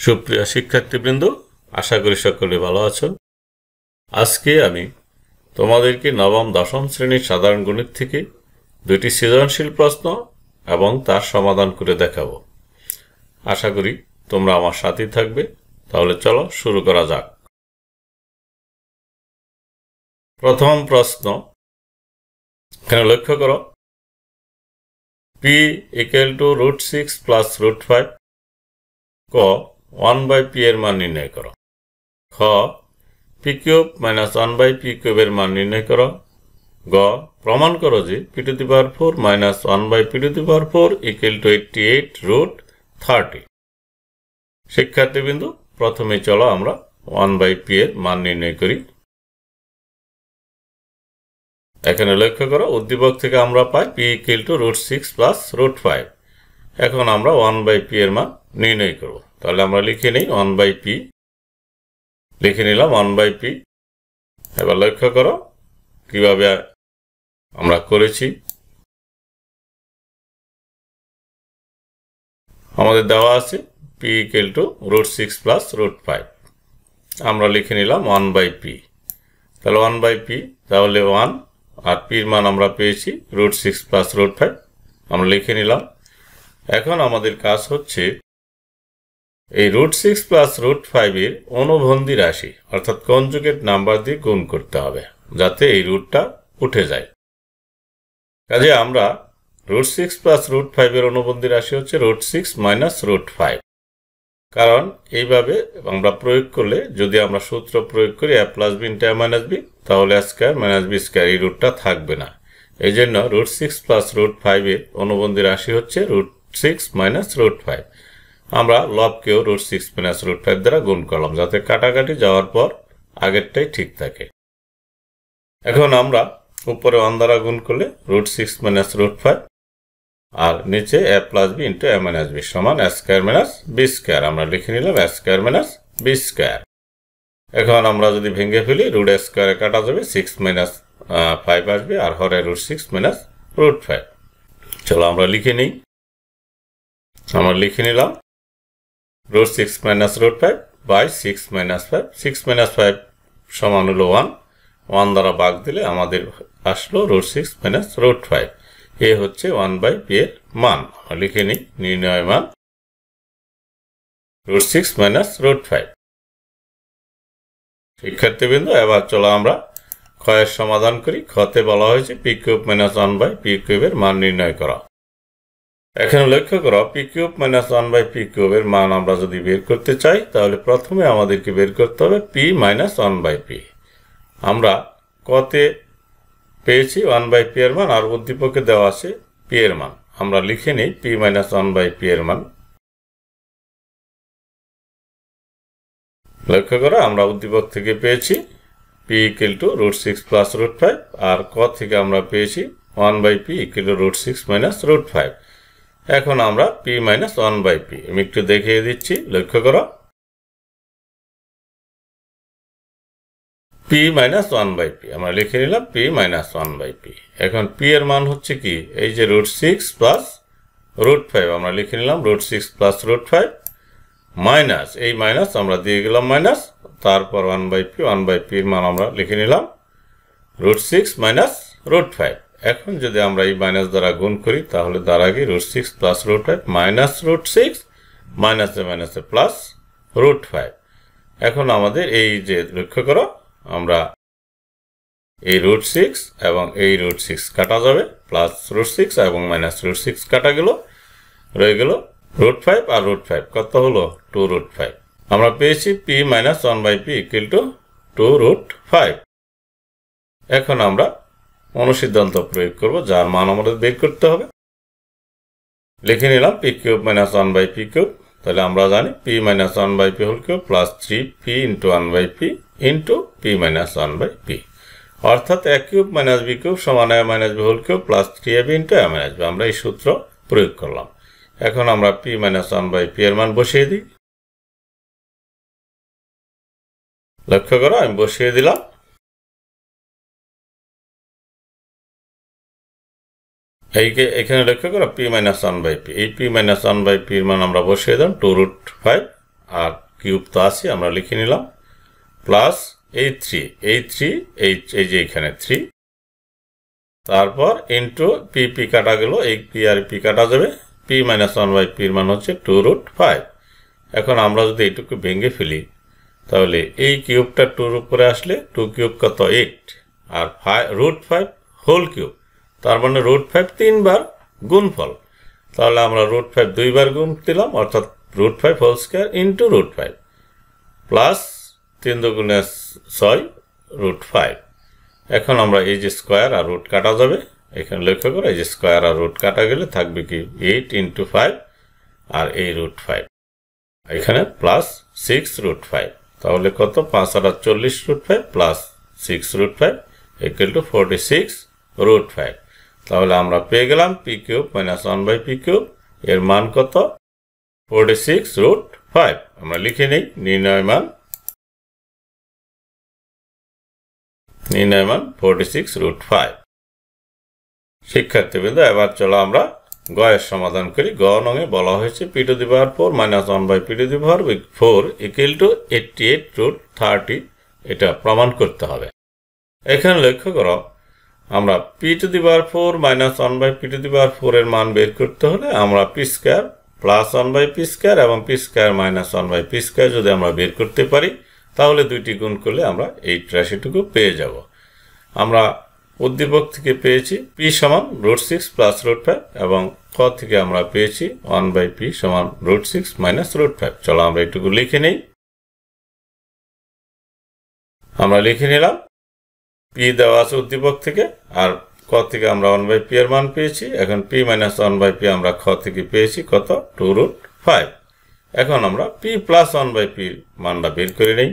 সুপ্রিয় শিক্ষার্থীবৃন্দ, আশা করি সকলে ভালো আছো। আজকে আমি তোমাদেরকে নবম দশম শ্রেণীর সাধারণ গণিত থেকে দুটি সৃজনশীল প্রশ্ন এবং তার সমাধান করে দেখাবো। আশা করি তোমরা আমার সাথেই থাকবে। তাহলে চলো শুরু করা যাক। প্রথম প্রশ্ন, এখানে লক্ষ্য করো, p = √6 + √5। ক 1/p এর মান নির্ণয় করো। খ p³ - 1/p³ এর মান নির্ণয় করো। গ প্রমাণ করো যে p⁴ - 1/p⁴ = 88√30। শিক্ষার্থীবৃন্দ, প্রথমে চলো আমরা 1/p এর মান নির্ণয় করি। এখানে লক্ষ্য করো, উদ্দীপক থেকে আমরা পাই p = √6 + √5। এখন আমরা 1/p এর মান নির্ণয় করব। তাহলে আমরা লিখে নিই 1/p, লিখে নিলাম 1/p। এবার লক্ষ্য করো কিভাবে আমরা করেছি। আমাদের দেওয়া আছে p = √6 + √5। আমরা লিখে নিলাম 1/p। তাহলে 1/p, তাহলে 1 আর p এর মান আমরা পেয়েছি √6 + √5, আমরা লিখে নিলাম। এখন আমাদের কাজ হচ্ছে এই √6 + √5 এর অনুবন্ধী রাশি অর্থাৎ কনজুগেট নাম্বার দিয়ে গুণ করতে হবে যাতে এই রুটটা উঠে যায়। কাজে আমরা √6 + √5 এর অনুবন্ধী রাশি হচ্ছে √6 - √5। কারণ এইভাবে আমরা প্রয়োগ করলে, যদি আমরা সূত্র প্রয়োগ করি a + b × a - b, তাহলে a² - b² এই রুটটা থাকবে না। এই জন্য √6 + √5 এর অনুবন্ধী রাশি হচ্ছে √6 - √5। আমরা লবকেও √6 - √5 দ্বারা গুণ করলাম যাতে কাটাকাটি যাওয়ার পর আগেরটাই ঠিক থাকে। এখন আমরা উপরে 1 দ্বারা গুণ করলে √6 - √5 আর নিচে a + b × a - b সমান a² - b²। আমরা লিখে নিলাম a² - b²। এখন আমরা যদি ভেঙে ফেলি, √² কাটা যাবে, 6 - 5 আসবে আর হরে √6 - √5। চলো আমরা লিখে নিই। আমরা লিখে নিলাম √6 - √5 / 6 - 5। 6 - 5 সমান হলো 1। 1 দ্বারা ভাগ দিলে আমাদের আসলো √6 - √5। এ হচ্ছে 1/p এর মান। লিখে নিই নির্ণয় মান √6 - √5। শিক্ষার্থীবৃন্দ, এবার চলো আমরা খ এর সমাধান করি। খতে বলা হয়েছে p³ - 1/p³ এর মান নির্ণয় করা। এখানে লক্ষ্য করো, p³ - 1/p³ এর মান আমরা যদি বের করতে চাই তাহলে প্রথমে আমাদেরকে বের করতে হবে p - 1/p। আমরা কতে পেয়েছি 1/p এর মান আর উদ্দীপকে দেওয়া আছে p এর মান। আমরা লিখে নিই p - 1/p এর মান। লক্ষ্য করো, আমরা উদ্দীপক থেকে পেয়েছি p = √6 + √5 আর ক থেকে আমরা পেয়েছি 1/p = √6 - √5। এখন আমরা p - 1/p আমি একটু দেখিয়ে দিচ্ছি। লক্ষ্য করো, p - 1/p আমরা লিখে নিলাম p - 1/p। এখন p এর মান হচ্ছে কি, এই যে √6 + √5 আমরা লিখে নিলাম √6 + √5 মাইনাস, এই মাইনাস আমরা দিয়ে গেলাম মাইনাস, তারপর 1/p। 1/p এর মান আমরা লিখে নিলাম √6 - √5। এখন যদি আমরা এই মাইনাস দ্বারা গুণ করি তাহলে দাঁড়াবে √6 + √5 মাইনাস √6 মাইনাসে মাইনাসে প্লাস √5। এখন আমাদের এই যে লক্ষ্য করো, আমরা এই √6 এবং এই √6 কাটা যাবে, প্লাস √6 এবং মাইনাস √6 কাটা গেল, রয়ে গেল √5 আর √5 কত হলো 2√5। আমরা পেয়েছি p - 1/p = 2√5। এখন আমরা অনুসিদ্ধান্ত প্রয়োগ করব যার মান আমাদের বের করতে হবে। লিখে নিলাম p³ - 1/p³। তাহলে আমরা জানি p - 1/p³ plus 3p × 1/p p - 1/p, অর্থাৎ a³ - b³ সমান a - b³ plus 3ab × a - b। আমরা এই সূত্র প্রয়োগ করলাম। এখন আমরা p - 1/p এর মান বসিয়ে দিই। লক্ষ্য করো, আমি বসিয়ে দিলাম। এখানে লক্ষ্য করো p - 1/p, এই p - 1/p এর মান আমরা বসিয়ে দিলাম 2√5 আর কিউব তো আছে, আমরা লিখে নিলাম প্লাস এই 3 এই যে এখানে 3, তারপর ইন্টু পি পি কাটা গেল, এই পি আর পি কাটা যাবে, পি মাইনাস 1/p এর মান হচ্ছে 2√5। এখন আমরা যদি এইটুকু ভেঙে ফেলি তাহলে এই কিউবটা 2 উপরে আসলে 2 কিউব কত 8, আর √5 হোল কিউব, তার মানে √5 3বার গুণফল, তাহলে আমরা √5 2বার গুণ দিলাম, অর্থাৎ √5 হোল স্কয়ার ইন্টু √5 প্লাস 3 দুগুণে 6 √5। এখন আমরা এই যে স্কয়ার আর রুট কাটা যাবে, এখানে লক্ষ্য করো এই যে স্কয়ার আর রুট কাটা গেলে থাকবে কি 8 × 5 আর এই √5, এখানে প্লাস 6 √5, তাহলে কত 5 আর 40 √5 প্লাস 6 √5 = 46 √5। তাহলে আমরা পেয়ে গেলাম p³ - 1/p³ এর মান কত 46 √5। আমরা লিখে নেই নির্ণয় মান 46 √5। শিক্ষার্থীবৃন্দ, এবার চলো আমরা গ এর সমাধান করি। গ নঙে বলা হয়েছে p⁴ - 1/p⁴ = 88 √30, এটা প্রমাণ করতে হবে। এখানে লক্ষ্য করো আমরা p⁴ - 1/p⁴ এর মান বের করতে হলে আমরা p² + 1/p² এবং p² - 1/p² যদি আমরা বের করতে পারি তাহলে দুইটি গুণ করলে আমরা এই রাশিটুকু পেয়ে যাব। আমরা উদ্দীপক থেকে পেয়েছি p = √6 + √5 এবং ক থেকে আমরা পেয়েছি 1/p = √6 - √5। চলো আমরা এটুকু লিখে নেই। আমরা লিখে নিলাম p দেওয়া আছে উদ্দীপক থেকে, আর ক থেকে আমরা 1/p এর মান পেয়েছি। এখন p - 1/p আমরা খ থেকে পেয়েছি কত 2√5। এখন আমরা p + 1/p মানটা বের করে নেই।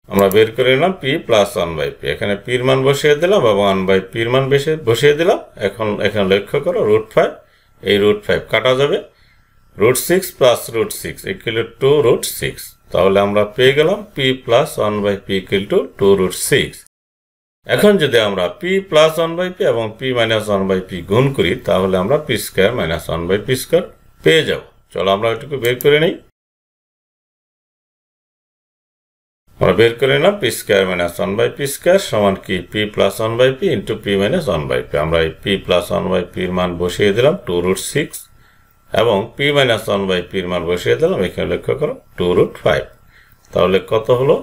আমরা বের করে নিলাম p + 1/p, এখানে p এর মান বসিয়ে দিলাম এবং 1/p এর মান বসিয়ে দিলাম। এখন এখানে লক্ষ্য করো √5, এই √5 কাটা যাবে, √6 + √6 = 2√6, তাহলে আমরা পেয়ে গেলাম p + 1/p = 2√6। এখন যদি আমরা p + 1/p এবং p - 1/p গুণ করি তাহলে আমরা p² - 1/p² পেয়ে যাব। চলো আমরা এটুকু বের করে নেই। আমরা বের করে নিলাম p² - 1/p² সমান কি p + 1/p × p - 1/p। আমরা এই p + 1/p এর মান বসিয়ে দিলাম 2√6 এবং p - 1/p এর মান বসিয়ে দিলাম, এখানে লক্ষ্য করো 2√5, তাহলে কত হলো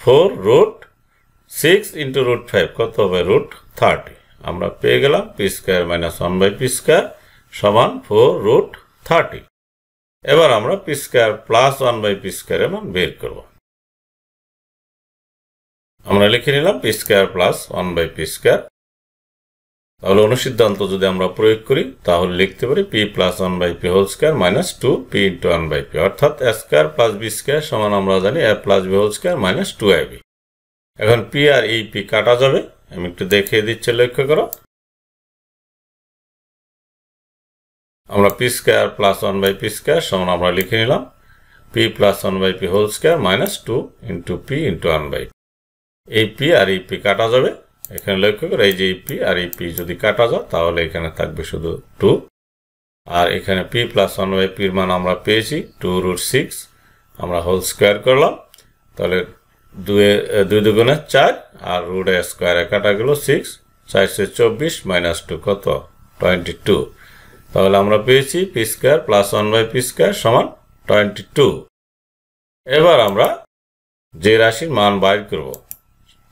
4√6 × √5 কত হবে √30। আমরা পেয়ে গেলাম p² - 1/p² সমান 4√30। এবার আমরা p² + 1/p² এর মান বের করব। আমরা লিখে নিলাম p² + 1/p²। তাহলে অনুসিদ্ধান্ত যদি আমরা প্রয়োগ করি তাহলে লিখতে পারি p + 1/p² - 2p × 1/p, অর্থাৎ a² + b² সমান আমরা জানি a + b² - 2ab। এখন p আর এই p কাটা যাবে, আমি একটু দেখিয়ে দিচ্ছি, লক্ষ্য করো আমরা p² + 1/p² সমান আমরা লিখে নিলাম p + 1/p² - 2 × p × 1/p। এই p আর এই p কাটা যাবে, এখানে লক্ষ্য করো এই যে এই p আর এই p যদি কাটা যায় তাহলে এখানে থাকবে শুধু 2, আর এখানে p + 1/p এর মান আমরা পেয়েছি 2√6, আমরা হোল স্কয়ার করলাম, তাহলে 2 দুগুণে 4 আর √² কাটা গেল 6, 4 × 24 - 2 কত 22, তাহলে আমরা পেয়েছি p² + 1/p² সমান 22। এবার আমরা যে রাশির মান বাইর করব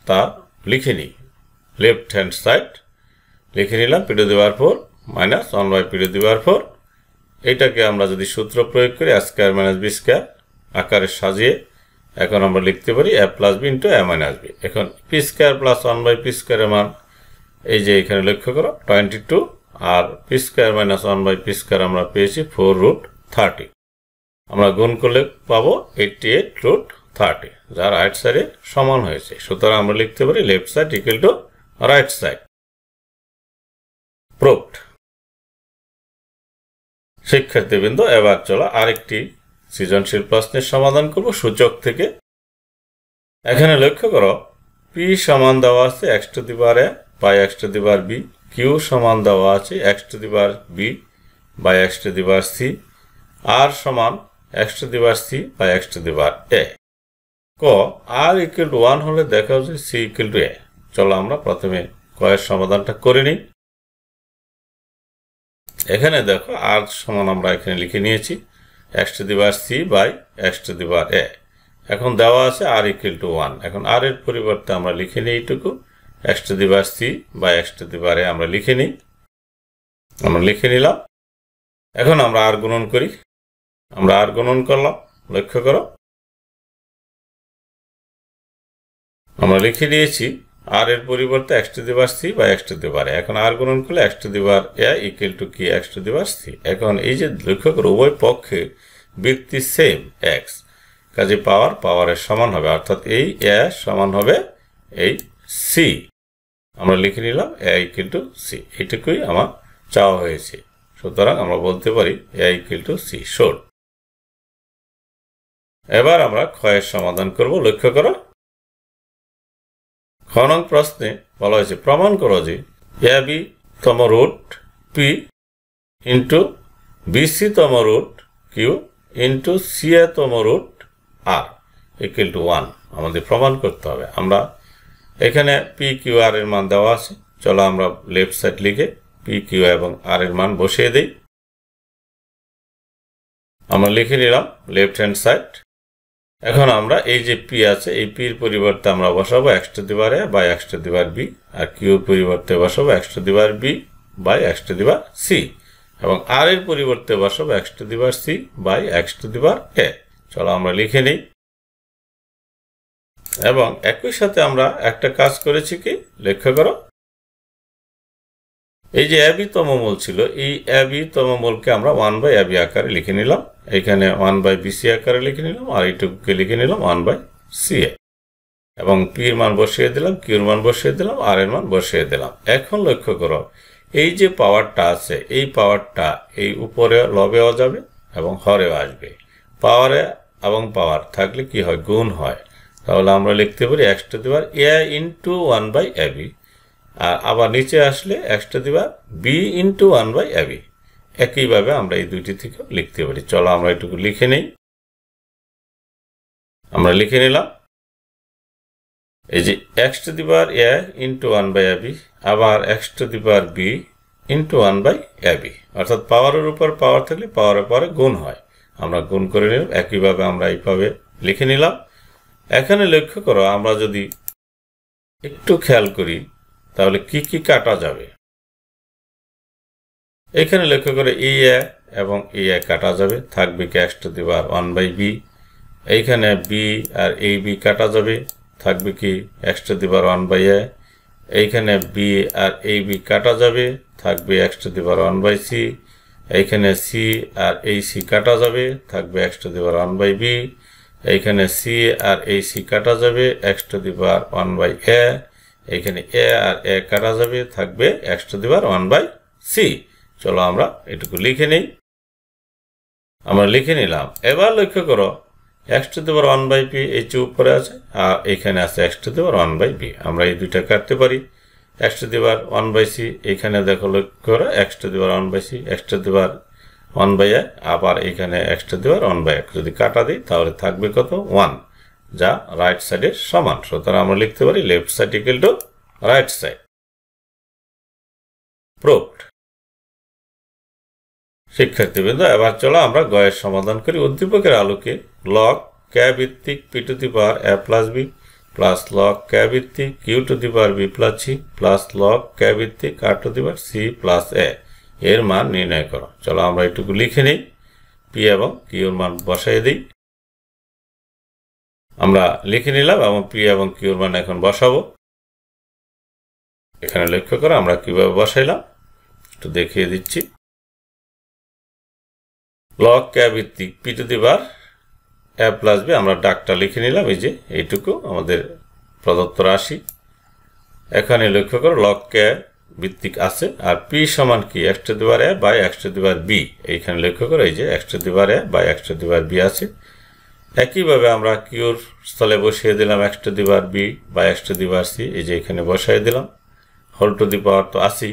তা লিখে নিই। লেফট হ্যান্ড সাইড লিখে নিলাম p⁴ - 1/p⁴। এটাকে আমরা যদি সূত্র প্রয়োগ করি a² - b² আকারে সাজিয়ে এখন আমরা লিখতে পারি a + b × a - b। এখন p² + 1/p² এর মান এই যে এখানে লক্ষ্য করো 22, আর p² - 1/p² আমরা পেয়েছি 4√30। আমরা গুণ করলে পাবো 88 √30, যা রাইট সাইডে সমান হয়েছে। সুতরাং আমরা লিখতে পারি left side = right side. Proved. শিক্ষার্থীবৃন্দ, এবার চলো আরেকটি সৃজনশীল প্রশ্নের সমাধান করব সূচক থেকে। এখানে লক্ষ্য করো p সমান দেওয়া আছে x⁴ বাই x⁴b, q সমান দেওয়া আছে x⁴b বাই x⁴c, আর সমান x to the power c by x to the power a. ক আর ইকুয়াল টু 1 হলে দেখা যায় সি ইকুয়াল টু এ। চলো আমরা প্রথমে ক এর সমাধানটা করে নিই। এখানে দেখো আর সমান আমরা এখানে লিখে নিয়েছি x to the power c by x to the power a. এখন দেওয়া আছে আর ইকুয়াল টু 1। এখন আর এর পরিবর্তে আমরা লিখে নিই এইটুকু x to the power c by x to the power a আমরা লিখে নিই। আমরা লিখে নিলাম। এখন আমরা আর গুণন করি। আমরা আর গুণন করলাম, লক্ষ্য করো আমরা লিখে দিয়েছি আর এর পরিবর্তে x to the power c by x to the power a. এখন আর গুণন করলে x to the power a equal to কি x to the power c. এখন এই যে লক্ষ্য করো উভয় পক্ষে বৃত্তি সেম এক্স, কাজে পাওয়ারের সমান হবে, অর্থাৎ এই এ সমান হবে এই সি। আমরা লিখে নিলাম এ ইকুয়াল টু সি। এইটুকুই আমার চাওয়া হয়েছে, সুতরাং আমরা বলতে পারি এ ইকুয়াল টু সি শোর। এবার আমরা খ এর সমাধান করব। লক্ষ্য করো খ নং প্রশ্নে বলা হয়েছে প্রমাণ করো যে এ বি তম রুট পি ইন্টু বিসি তম রুট কিউ ইন্টু সি এ তম রুট আর ইকুয়াল টু 1 আমাদের প্রমাণ করতে হবে। আমরা এখানে পি কিউ আর এর মান দেওয়া আছে। চলো আমরা লেফট সাইড লিখে পি কিউ এবং আর এর মান বসিয়ে দিই। আমরা লিখে নিলাম লেফট হ্যান্ড সাইড। এখন আমরা এই যে পি আছে এই পির পরিবর্তে আমরা বসাবো x to the power a by x to the power b, আর কিউর পরিবর্তে বসাবো x to the power b by x to the power c, এবং আর এর পরিবর্তে বসাবো x to the power c by x to the power a. চলো আমরা লিখে নিই। এবং একই সাথে আমরা একটা কাজ করেছি কি লক্ষ্য করো, এই যে এবি তম মূল ছিল এই এবি তম মূলকে আমরা 1 বাই এবি আকারে লিখে নিলাম। এখানে 1 বাই বিসি আকারে লিখে নিলাম, আর এইটুকুকে লিখে নিলাম 1 বাই সি এ, এবং পি এর মান বসিয়ে দিলাম, কিউর মান বসিয়ে দিলাম, আর এর মান বসিয়ে দিলাম। এখন লক্ষ্য করো এই যে পাওয়ারটা আছে এই পাওয়ারটা এই উপরে লবেও যাবে এবং হরেও আসবে। পাওয়ারে এবং পাওয়ার থাকলে কি হয় গুণ হয়। তাহলে আমরা লিখতে পারি x to the power a into 1 by a b, আর আবার নিচে আসলে x to the power b into 1 by a b. একইভাবে আমরা এই দুইটি থেকে লিখতে পারি। চলো আমরা এটুকু লিখে নেই। আমরা লিখে নিলাম এই যে x to the power a into 1 by a b, আবার x to the power b into 1 by a b, অর্থাৎ পাওয়ারের উপর পাওয়ার থাকলে পাওয়ারের পরে গুণ হয়। আমরা গুণ করে নিলাম। একইভাবে আমরা এইভাবে লিখে নিলাম। এখানে লক্ষ্য করো আমরা যদি একটু খেয়াল করি তাহলে কি কি কাটা যাবে। এখানে লক্ষ্য করে এই এ এবং এই এ কাটা যাবে, থাকবে কি x to the power 1 by b. এইখানে বি আর এই বি কাটা যাবে, থাকবে কি x to the power 1 by a. এইখানে বি আর এই বি কাটা যাবে, থাকবে x to the power 1 by c. এইখানে সি আর এই সি কাটা যাবে, থাকবে x to the power 1 by b. এইখানে সি আর এই সি কাটা যাবে, x to the power 1 by a. এইখানে এ আর এ কাটা যাবে, থাকবে x to the power 1 by c. চলো আমরা এটুকু লিখে নেই। আমরা লিখে নিলাম। এবার লক্ষ্য করো x to the power 1 by p এই যে উপরে আছে, আর এখানে আছে x to the power 1 by b. আমরা এই দুইটা কাটতে পারি। X to the power 1 by c, এখানে দেখো লক্ষ্য করো x to the power 1 by c, x to the power 1 by a, আবার এখানে x to the power 1 by a যদি কাটা দিই তাহলে থাকবে কত 1, যা রাইট সাইডের সমান। সুতরাং আমরা লিখতে পারি left side equal to right side. Proved. শিক্ষার্থীবৃন্দ এবার চলো আমরা গ এর সমাধান করি। উদ্দীপকের আলোকে লগ কে ভিত্তিক p to the power a plus b plus log কে ভিত্তিক q to the power b plus c plus log কে ভিত্তিক r to the power c plus a এর মান নির্ণয় করো। চলো আমরা এটুকু লিখে নিই। পি এবং কিউর মান বসাই দিই। আমরা লিখে নিলাম এবং পি এবং কিউর মান এখন বসাবো। এখানে লক্ষ্য করো আমরা কিভাবে বসাইলাম একটু দেখিয়ে দিচ্ছি। লগ কে ভিত্তিক p to the power a plus b, আমরা ডাকটা লিখে নিলাম এই যে এইটুকু আমাদের প্রদত্ত রাশি। এখানে লক্ষ্য করো লগ কে ভিত্তিক আছে, আর পি সমান কি x to the power a by x to the power b. এইখানে লক্ষ্য করো এই যে x to the power a by x to the power b আছে। একইভাবে আমরা কিউর স্থলে বসিয়ে দিলাম x to the power b by x to the power c, এই যে এখানে বসাই দিলাম। হোল টু দি পাওয়ার তো আসি,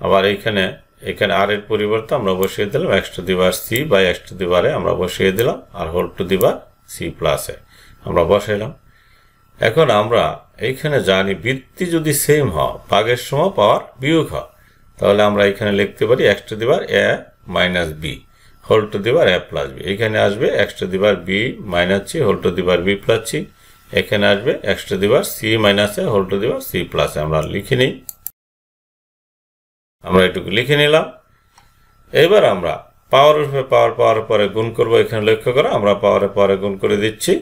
আবার এইখানে এখানে আর এর পরিবর্তে আমরা বসিয়ে দিলাম x to the power c by x to the power a আমরা বসিয়ে দিলাম, আর whole to the power c plus a আমরা বসাইলাম। এখন আমরা এইখানে জানি বৃত্তি যদি সেম হয়, ভাগের সময় পাওয়ার বিয়োগ হয়, তাহলে আমরা এখানে লিখতে পারি x to the power a minus b whole to the power a plus b। এখানে আসবে x to the power b minus c whole to the power b plus c। এখানে আসবে x to the power c minus a whole to the power c plus a। আমরা লিখে নিই, আমরা এটুকু লিখে নিলাম। এবার আমরা পাওয়ার উপরে পাওয়ার পরে গুণ করব। এখানে লক্ষ্য করো আমরা পাওয়ারে পরে গুণ করে দিচ্ছি।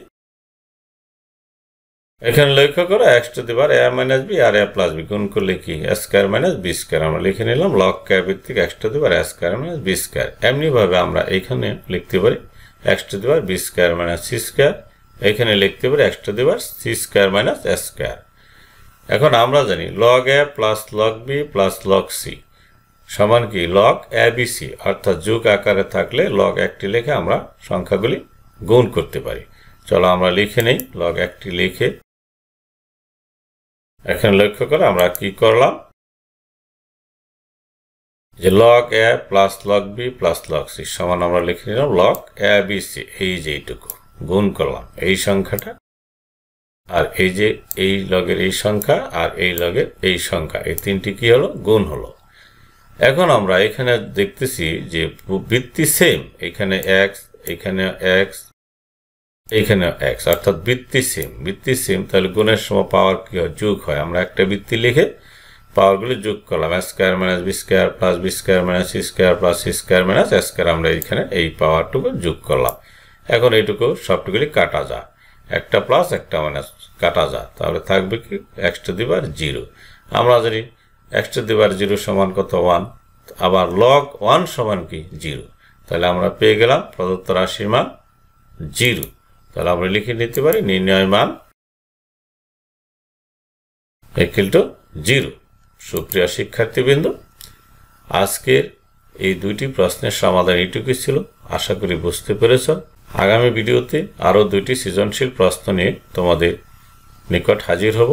এখানে লক্ষ্য করো x to the power a minus b আর a প্লাস b গুণ করলে কি a square minus b square. আমরা লিখে নিলাম লগ k ভিত্তিক x to the power a square minus b square. এমনি ভাবে আমরা এখানে লিখতে পারি x to the power b square minus c square. এখানে লিখতে পারি x to the power c square minus a square. এখন আমরা জানি log a plus log b plus log c সমান কি log abc, অর্থাৎ যোগ আকারে থাকলে log একটি লিখে আমরা সংখ্যাগুলি গুণ করতে পারি। চলো আমরা লিখে নেই log একটি লিখে। এখানে লক্ষ্য করে আমরা কি করলাম যে log a plus log b plus log c সমান আমরা লিখে নিলাম log abc। এই যে এইটুকু গুণ করলাম এই সংখ্যাটা, আর এই যে এই লগের এই সংখ্যা আর এই লগের এই সংখ্যা, এই তিনটি কি হলো গুণ হলো। এখন আমরা এখানে দেখতেছি যে বৃত্তি সেম, এখানে x এখানে x এখানে x, অর্থাৎ বৃত্তি সেম তাহলে গুণের সময় পাওয়ার কি হয় যোগ হয়। আমরা একটা বৃত্তি লিখে পাওয়ারগুলি যোগ করলাম a square minus b square plus b square minus c square plus c square minus a square. আমরা এখানে এই পাওয়ারটুকু যোগ করলাম। এখন এইটুকু সবটুকুলি কাটা যায়, একটা প্লাস একটা মাইনাস কাটা যায়, তাহলে থাকবে কি x টু দি পাওয়ার 0। আমরা জানি x টু দি পাওয়ার 0 সমান কত 1, আবার log 1 সমান কি 0, তাহলে আমরা পেয়ে গেলাম প্রদত্ত রাশির মান 0। তাহলে আমরা লিখে নিতে পারি নির্ণয় মান ইকুয়াল টু 0। সুপ্রিয় শিক্ষার্থীবৃন্দ, আজকের এই দুইটি প্রশ্নের সমাধান এইটুকুই ছিল। আশা করি বুঝতে পেরেছ। আগামী ভিডিওতে আরও দুইটি সৃজনশীল প্রশ্ন নিয়ে তোমাদের নিকট হাজির হব।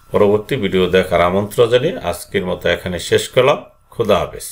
পরবর্তী ভিডিও দেখার আমন্ত্রণ জানিয়ে আজকের মতো এখানে শেষ করলাম। খুদা হাফেজ।